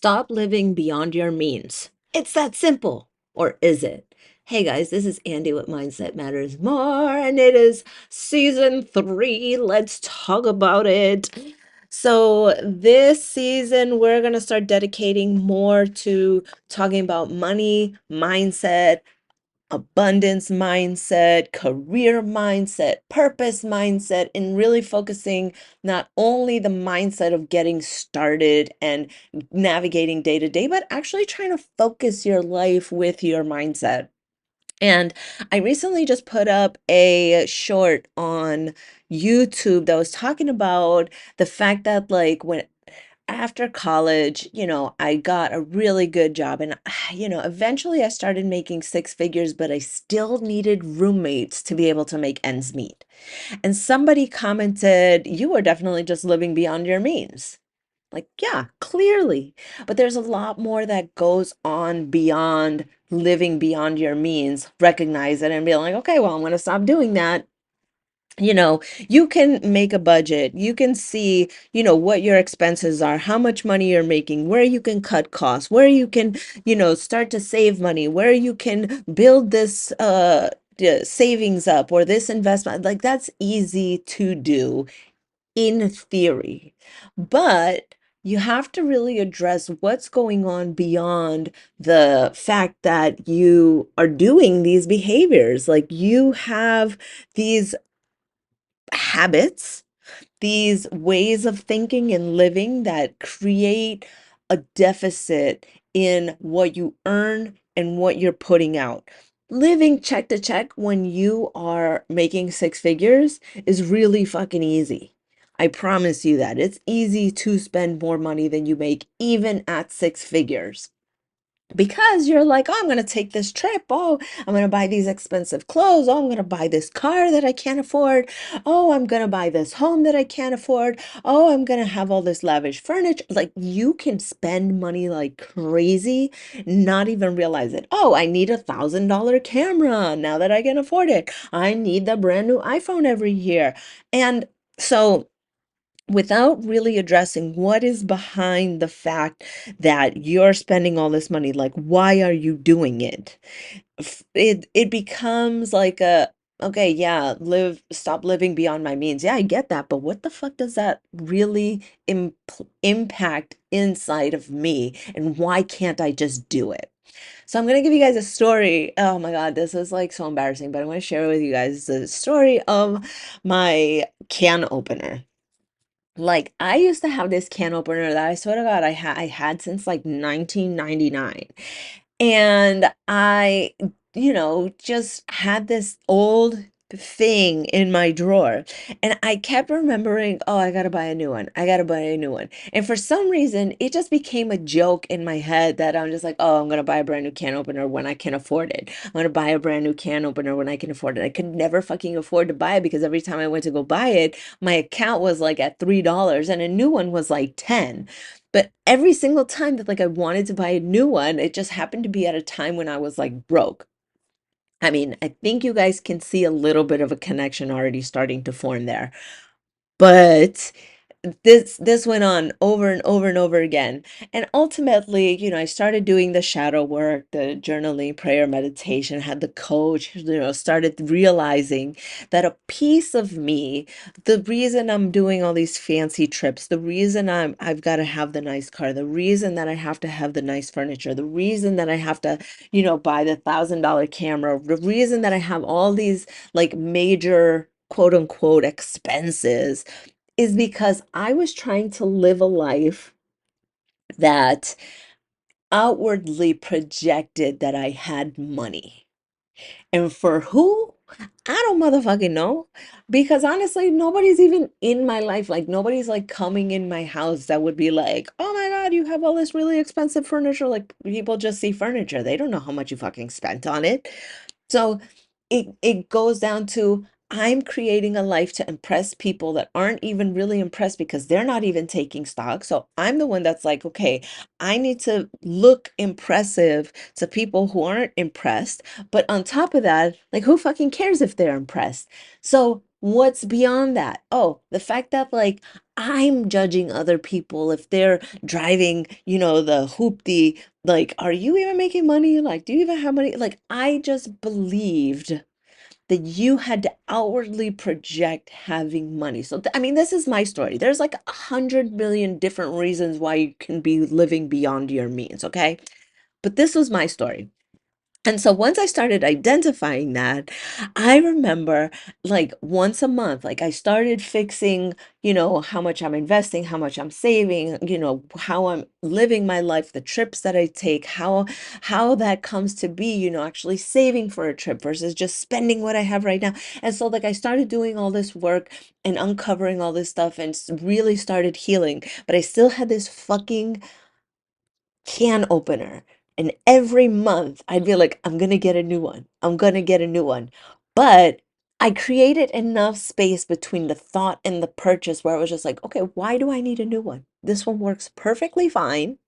Stop living beyond your means. It's that simple. Or is it? Hey guys, this is Andy with Mindset Matters More, and it is season 3. Let's talk about it. So, this season, we're going to start dedicating more to talking about money, mindset, abundance mindset, career mindset, purpose mindset, and really focusing not only the mindset of getting started and navigating day to day, but actually trying to focus your life with your mindset. And I recently just put up a short on YouTube that was talking about the fact that, like, when after college, I got a really good job and, eventually I started making six figures, but I still needed roommates to be able to make ends meet. And somebody commented, "You are definitely just living beyond your means." Like, yeah, clearly. But there's a lot more that goes on beyond living beyond your means. Recognize it and be like, okay, well, I'm going to stop doing that. You can make a budget. You can see, what your expenses are, how much money you're making, where you can cut costs, where you can, start to save money, where you can build this savings up or this investment. Like, that's easy to do in theory, but you have to really address what's going on beyond the fact that you are doing these behaviors. Like, you have these habits, these ways of thinking and living that create a deficit in what you earn and what you're putting out. Living check to check when you are making six figures is really fucking easy. I promise you that. It's easy to spend more money than you make, even at six figures, because you're like, oh, I'm going to take this trip. Oh, I'm going to buy these expensive clothes. Oh, I'm going to buy this car that I can't afford. Oh, I'm going to buy this home that I can't afford. Oh, I'm going to have all this lavish furniture. Like, you can spend money like crazy, not even realize it. Oh, I need $1,000 camera now that I can afford it. I need the brand new iPhone every year. And so, without really addressing what is behind the fact that you're spending all this money, like, why are you doing it? It becomes like a, okay, yeah, stop living beyond my means. Yeah, I get that, but what the fuck does that really impact inside of me, and why can't I just do it? So I'm gonna give you guys a story. Oh my God, this is like so embarrassing, but I'm gonna share with you guys the story of my can opener. Like, I used to have this can opener that I swear to God I had since like 1999. And I, just had this old thing in my drawer. And I kept remembering, oh, I gotta buy a new one. I gotta buy a new one. And for some reason, it just became a joke in my head that I'm just like, oh, I'm gonna buy a brand new can opener when I can afford it. I'm gonna buy a brand new can opener when I can afford it. I could never fucking afford to buy it because every time I went to go buy it, my account was like at $3 and a new one was like 10. But every single time that, like, I wanted to buy a new one, it just happened to be at a time when I was like broke. I mean, I think you guys can see a little bit of a connection already starting to form there. But this went on over and over and over again. And ultimately, I started doing the shadow work, the journaling, prayer, meditation, had the coach, started realizing that a piece of me, the reason I'm doing all these fancy trips, the reason I've got to have the nice car, the reason that I have to have the nice furniture, the reason that I have to, buy the $1,000 camera, the reason that I have all these like major quote unquote expenses is because I was trying to live a life that outwardly projected that I had money. And for who? I don't motherfucking know. Because honestly, nobody's even in my life. Like, nobody's like coming in my house that would be like, oh my God, you have all this really expensive furniture. Like, people just see furniture. They don't know how much you fucking spent on it. So it goes down to, I'm creating a life to impress people that aren't even really impressed because they're not even taking stock. So I'm the one that's like, okay, I need to look impressive to people who aren't impressed. But on top of that, like, who fucking cares if they're impressed? So what's beyond that? Oh, the fact that, like, I'm judging other people if they're driving, the hoopty, like, are you even making money? Like, do you even have money? Like, I just believed that you had to outwardly project having money. So, I mean, this is my story. There's like 100 million different reasons why you can be living beyond your means, okay? But this was my story. And so once I started identifying that, I remember like once a month, like I started fixing, how much I'm investing, how much I'm saving, how I'm living my life, the trips that I take, how that comes to be, actually saving for a trip versus just spending what I have right now. And so like I started doing all this work and uncovering all this stuff and really started healing, but I still had this fucking can opener. And every month I'd be like, I'm gonna get a new one. I'm gonna get a new one. But I created enough space between the thought and the purchase where I was just like, okay, why do I need a new one? This one works perfectly fine.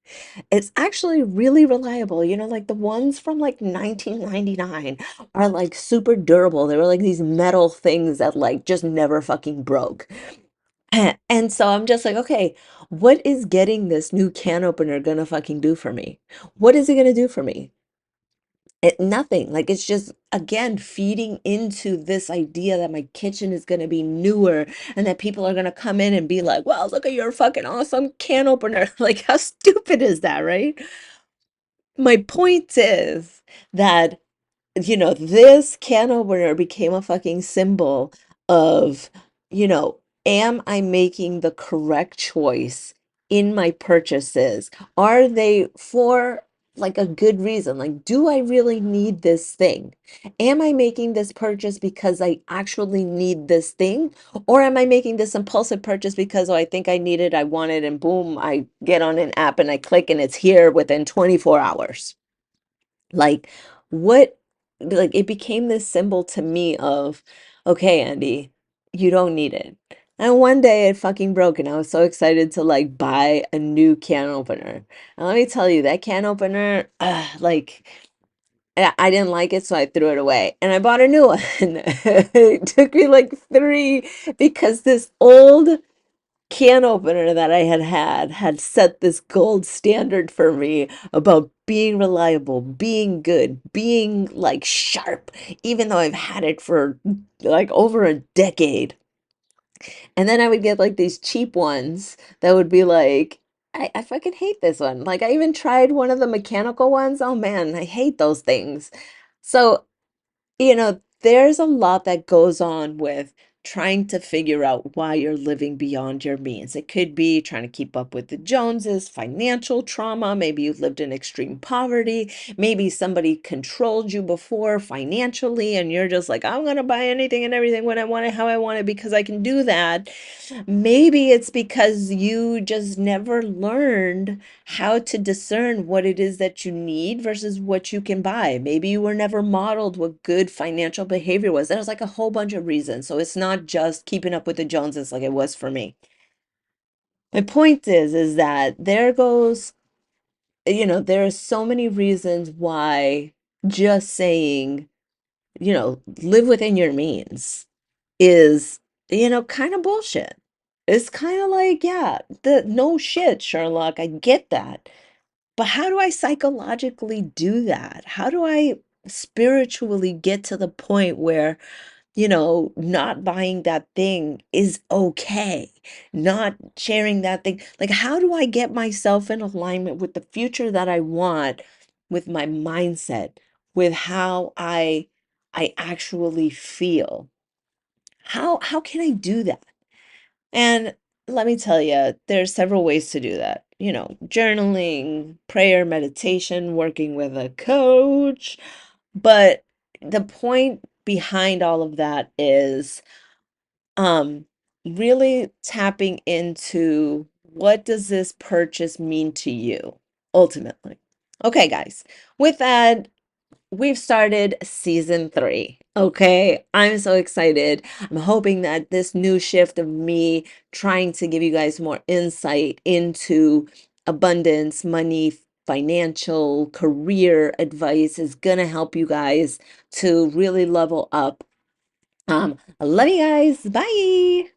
It's actually really reliable. Like the ones from like 1999 are like super durable. They were like these metal things that like just never fucking broke. And so I'm just like, okay, what is getting this new can opener gonna fucking do for me? What is it gonna do for me? Nothing. Like it's just again feeding into this idea that my kitchen is gonna be newer and that people are gonna come in and be like, "Wow, look at your fucking awesome can opener." Like how stupid is that, right? My point is that this can opener became a fucking symbol of, you know, am I making the correct choice in my purchases? Are they for like a good reason? Like, do I really need this thing? Am I making this purchase because I actually need this thing? Or am I making this impulsive purchase because, oh, I think I need it, I want it, and boom, I get on an app and I click and it's here within 24 hours? Like, what, like, it became this symbol to me of, okay, Andy, you don't need it. And one day it fucking broke, and I was so excited to like buy a new can opener. And let me tell you, that can opener, like, I didn't like it, so I threw it away. And I bought a new one. It took me like three because this old can opener that I had set this gold standard for me about being reliable, being good, being like sharp, even though I've had it for like over a decade. And then I would get like these cheap ones that would be like, I fucking hate this one. Like I even tried one of the mechanical ones. Oh man, I hate those things. So there's a lot that goes on with trying to figure out why you're living beyond your means. It could be trying to keep up with the Joneses, financial trauma. Maybe you've lived in extreme poverty. Maybe somebody controlled you before financially, and you're just like, I'm going to buy anything and everything when I want it, how I want it, because I can do that. Maybe it's because you just never learned how to discern what it is that you need versus what you can buy. Maybe you were never modeled what good financial behavior was. There's like a whole bunch of reasons. So it's not just keeping up with the Joneses like it was for me. My point is that there are so many reasons why just saying, live within your means is, kind of bullshit. It's kind of like, yeah, the no shit, Sherlock, I get that. But how do I psychologically do that? How do I spiritually get to the point where, not buying that thing is okay? Not sharing that thing. Like, how do I get myself in alignment with the future that I want, with my mindset, with how I actually feel? How can I do that? And let me tell you, there's several ways to do that. Journaling, prayer, meditation, working with a coach. But the point behind all of that is um really tapping into what does this purchase mean to you ultimately. Okay, guys. With that, we've started season 3. Okay, I'm so excited. I'm hoping that this new shift of me trying to give you guys more insight into abundance, money, financial, career advice is gonna help you guys to really level up. I love you guys. Bye.